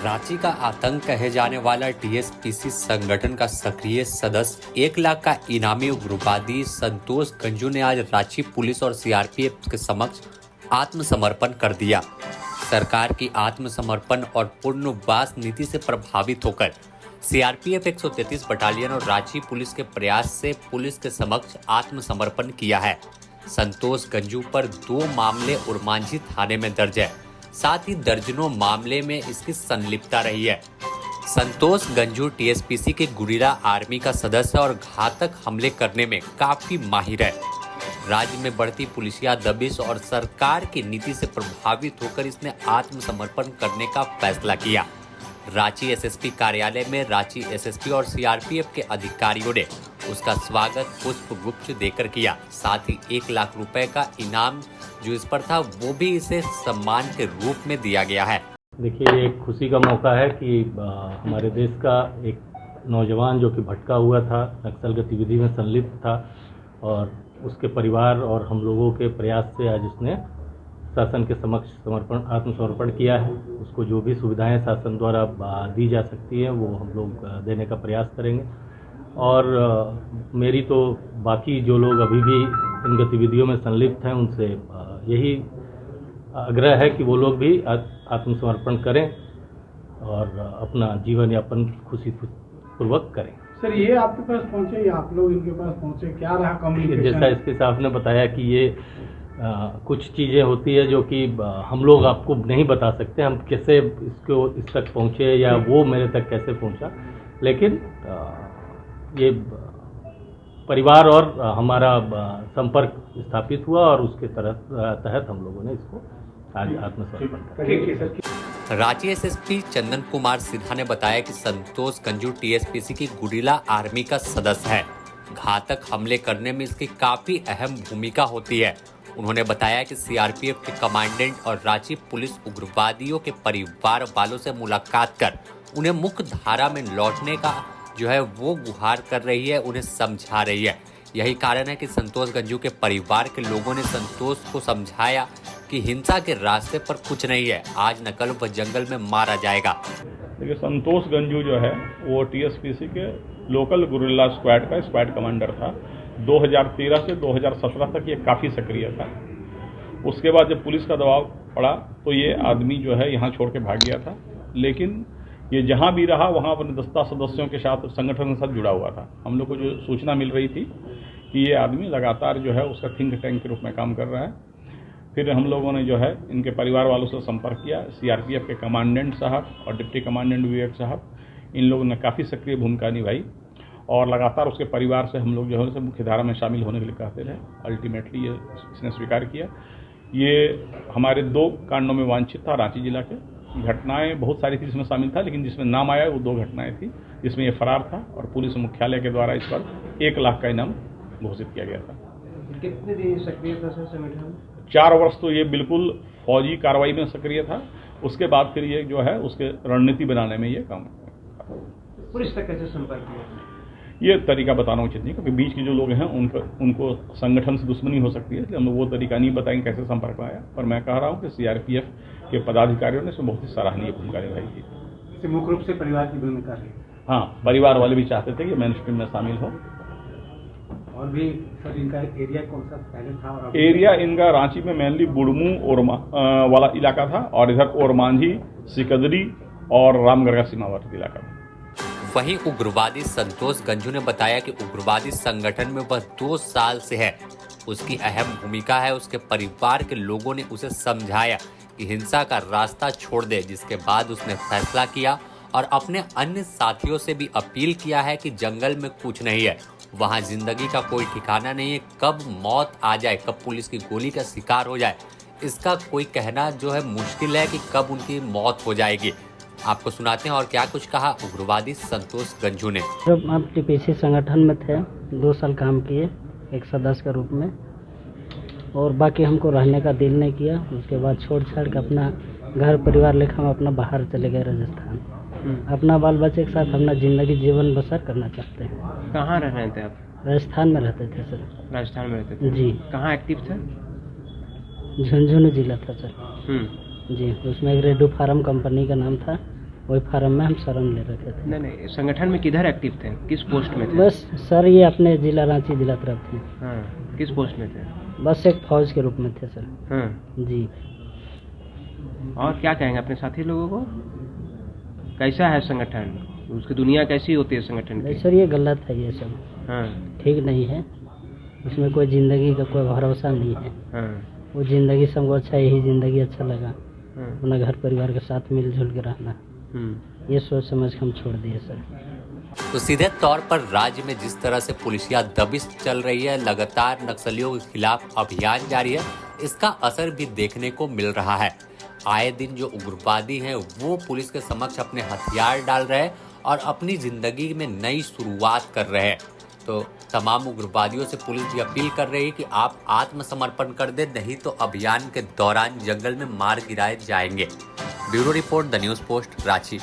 रांची का आतंक कहे जाने वाला टीएसपीसी संगठन का सक्रिय सदस्य 1 लाख का इनामी उग्रवादी संतोष गंजू ने आज रांची पुलिस और सीआरपीएफ के समक्ष आत्मसमर्पण कर दिया। सरकार की आत्मसमर्पण और पुनर्वास नीति से प्रभावित होकर सीआरपीएफ 133 बटालियन और रांची पुलिस के प्रयास से पुलिस के समक्ष आत्मसमर्पण किया है। संतोष गंजू पर 2 मामले उरमांझी थाने में दर्ज है, साथ ही दर्जनों मामले में इसकी संलिप्तता रही है। संतोष गंजू टीएसपीसी के गुरिल्ला आर्मी का सदस्य और घातक हमले करने में काफी माहिर है। राज्य में बढ़ती पुलिसिया दबिश और सरकार की नीति से प्रभावित होकर इसने आत्मसमर्पण करने का फैसला किया। रांची एसएसपी कार्यालय में रांची एसएसपी और सीआरपीएफ के अधिकारियों ने उसका स्वागत पुष्पगुच्छ देकर किया। साथ ही 1 लाख रुपए का इनाम जो इस पर था वो भी इसे सम्मान के रूप में दिया गया है। देखिए, एक खुशी का मौका है कि हमारे देश का एक नौजवान जो कि भटका हुआ था, नक्सल गतिविधि में संलिप्त था और उसके परिवार और हम लोगों के प्रयास से आज उसने शासन के समक्ष आत्मसमर्पण किया है। उसको जो भी सुविधाएं शासन द्वारा दी जा सकती हैं वो हम लोग देने का प्रयास करेंगे। और मेरी तो बाकी जो लोग अभी भी इन गतिविधियों में संलिप्त हैं उनसे यही आग्रह है कि वो लोग भी आत्मसमर्पण करें और अपना जीवन यापन खुशी पूर्वक करें। सर, ये आपके पास पहुंचे या आप लोग इनके पास पहुंचे, क्या रहा कम्युनिकेशन? जैसा इसके साहब ने बताया कि ये कुछ चीज़ें होती है जो कि हम लोग आपको नहीं बता सकते, हम कैसे इसको इस तक पहुँचे या वो मेरे तक कैसे पहुँचा, लेकिन ये परिवार और हमारा संपर्क स्थापित हुआ और उसके तहत हम लोगों ने इसको आज आत्मसमर्पण किया। रांची एसएसपी चंदन कुमार सिन्हा ने बताया कि संतोष गंजू टीएसपीसी की गुरिल्ला आर्मी का सदस्य है। घातक हमले करने में इसकी काफी अहम भूमिका होती है। उन्होंने बताया कि सीआरपीएफ के कमांडेंट और रांची पुलिस उग्रवादियों के परिवार वालों से मुलाकात कर उन्हें मुख्य धारा में लौटने का जो है वो गुहार कर रही है, उन्हें समझा रही है। यही कारण है कि संतोष गंजू के परिवार के लोगों ने संतोष को समझाया कि हिंसा के रास्ते पर कुछ नहीं है, आज नकल व जंगल में मारा जाएगा। देखिए, संतोष गंजू जो है वो टीएसपीसी के लोकल गुरिल्ला स्क्वाड का स्क्वाड कमांडर था। 2013 से 2017 तक ये काफ़ी सक्रिय था। उसके बाद जब पुलिस का दबाव पड़ा तो ये आदमी जो है यहाँ छोड़ के भाग गया था, लेकिन ये जहाँ भी रहा वहाँ अपने दस्ता सदस्यों के साथ संगठन के साथ जुड़ा हुआ था। हम लोग को जो सूचना मिल रही थी कि ये आदमी लगातार जो है उसका थिंक टैंक के रूप में काम कर रहा है। फिर हम लोगों ने जो है इनके परिवार वालों से संपर्क किया। सीआरपीएफ के कमांडेंट साहब और डिप्टी कमांडेंट विवेक साहब, इन लोगों ने काफ़ी सक्रिय भूमिका निभाई और लगातार उसके परिवार से हम लोग जो है मुख्य धारा में शामिल होने के लिए कहते रहे। अल्टीमेटली ये इसने स्वीकार किया। ये हमारे 2 कांडों में वांछित था। रांची जिला के घटनाएं बहुत सारी थी जिसमें शामिल था, लेकिन जिसमें नाम आया वो 2 घटनाएं थी जिसमें ये फरार था और पुलिस मुख्यालय के द्वारा इस पर 1 लाख का इनाम घोषित किया गया था। कितने दिन सक्रिय था सर संगठन? 4 वर्ष तो ये बिल्कुल फौजी कार्रवाई में सक्रिय था। उसके बाद फिर ये जो है उसके रणनीति बनाने में ये काम पुलिस तक कैसे संपर्क किया? ये तरीका बताना उचित नहीं, क्योंकि बीच के जो लोग हैं उनको संगठन से दुश्मनी हो सकती है, इसलिए हम लोग वो तरीका नहीं बताएंगे कैसे संपर्क आया। पर मैं कह रहा हूँ कि सीआरपीएफ के पदाधिकारियों ने इसमें बहुत ही सराहनीय भूमिका निभाई थी। मुख्य रूप से परिवार की भूमिका रही। हाँ, परिवार वाले भी चाहते थे कि मेन स्ट्रीम में शामिल हो। और भी सर, इनका एरिया कौन सा पहले था? और एरिया इनका रांची में मेनली बुड़मू वाला इलाका था और इधर ओरमांझी, सिकदरी और रामगढ़ का सीमावर्ती इलाका था। वहीं उग्रवादी संतोष गंजू ने बताया कि उग्रवादी संगठन में वह 2 साल से है। उसकी अहम भूमिका है। उसके परिवार के लोगों ने उसे समझाया कि हिंसा का रास्ता छोड़ दे, जिसके बाद उसने फैसला किया और अपने अन्य साथियों से भी अपील किया है कि जंगल में कुछ नहीं है, वहाँ जिंदगी का कोई ठिकाना नहीं है। कब मौत आ जाए, कब पुलिस की गोली का शिकार हो जाए, इसका कोई कहना जो है मुश्किल है कि कब उनकी मौत हो जाएगी। आपको सुनाते हैं और क्या कुछ कहा उग्रवादी संतोष गंजू ने। जब आप टीपीसी संगठन में थे, 2 साल काम किए एक सदस्य के रूप में, और बाकी हमको रहने का दिल नहीं किया। उसके बाद छोड़ छाड़ के अपना घर परिवार लेकर हम अपना बाहर चले गए राजस्थान। अपना बाल बच्चे के साथ अपना जिंदगी जीवन बसर करना चाहते हैं। कहाँ रह रहे थे आप? राजस्थान में रहते थे सर। राजस्थान में रहते थे जी। कहाँ एक्टिव थे? झुंझुनू जिला था सर। जी, उसमें एक रेडू फार्म कंपनी का नाम था, वही फार्म में हम शरण ले रखे थे। नहीं नहीं, संगठन में किधर एक्टिव थे, किस पोस्ट में थे? बस सर ये अपने जिला रांची जिला तरफ थे। हाँ, किस पोस्ट में थे? बस एक फौज के रूप में थे सर। हाँ, जी। और क्या कहेंगे अपने साथी लोगों को, कैसा है संगठन, उसकी दुनिया कैसी होती है संगठन नहीं की? सर ये गलत है, ये सब हाँ ठीक नहीं है, इसमें कोई ज़िंदगी का कोई भरोसा नहीं है। हाँ वो ज़िंदगी से हमको अच्छा, यही ज़िंदगी अच्छा लगा, हाँ। अपना घर परिवार के साथ मिलजुल के रहना, ये सोच समझ के हम छोड़ दिए सर। तो सीधे तौर पर राज्य में जिस तरह से पुलिसिया दबिश चल रही है, लगातार नक्सलियों के खिलाफ अभियान जारी है, इसका असर भी देखने को मिल रहा है। आए दिन जो उग्रवादी हैं वो पुलिस के समक्ष अपने हथियार डाल रहे हैं और अपनी जिंदगी में नई शुरुआत कर रहे हैं। तो तमाम उग्रवादियों से पुलिस भी अपील कर रही है कि आप आत्मसमर्पण कर दें, नहीं तो अभियान के दौरान जंगल में मार गिराए जाएंगे। Bureau report, the news post, Ranchi.